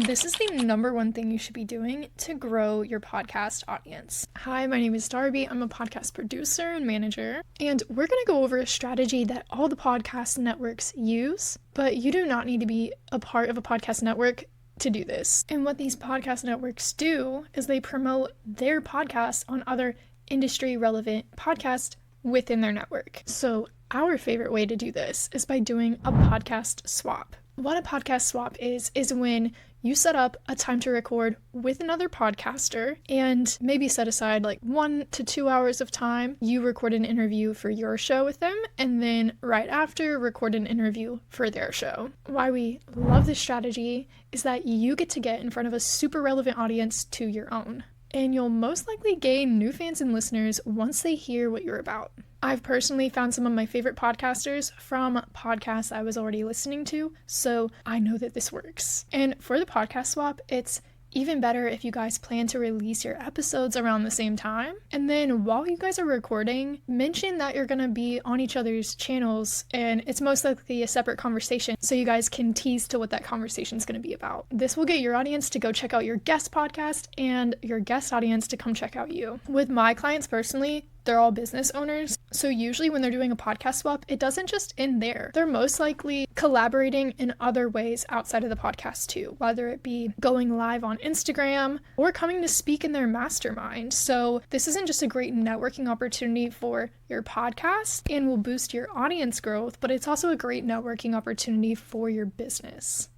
This is the number one thing you should be doing to grow your podcast audience. Hi, my name is Darby. I'm a podcast producer and manager, and we're going to go over a strategy that all the podcast networks use, but you do not need to be a part of a podcast network to do this. And what these podcast networks do is they promote their podcasts on other industry relevant podcasts within their network. So our favorite way to do this is by doing a podcast swap. What a podcast swap is when you set up a time to record with another podcaster and maybe set aside like 1 to 2 hours of time. You record an interview for your show with them, and then right after record an interview for their show. Why we love this strategy is that you get to get in front of a super relevant audience to your own. And you'll most likely gain new fans and listeners once they hear what you're about. I've personally found some of my favorite podcasters from podcasts I was already listening to, so I know that this works. And for the podcast swap, it's even better if you guys plan to release your episodes around the same time. And then while you guys are recording, mention that you're going to be on each other's channels, and it's most likely a separate conversation, so you guys can tease to what that conversation is going to be about. This will get your audience to go check out your guest podcast and your guest audience to come check out you. With my clients personally, they're all business owners, so usually when they're doing a podcast swap, it doesn't just end there. They're most likely collaborating in other ways outside of the podcast too, whether it be going live on Instagram or coming to speak in their mastermind. So this isn't just a great networking opportunity for your podcast and will boost your audience growth, but it's also a great networking opportunity for your business.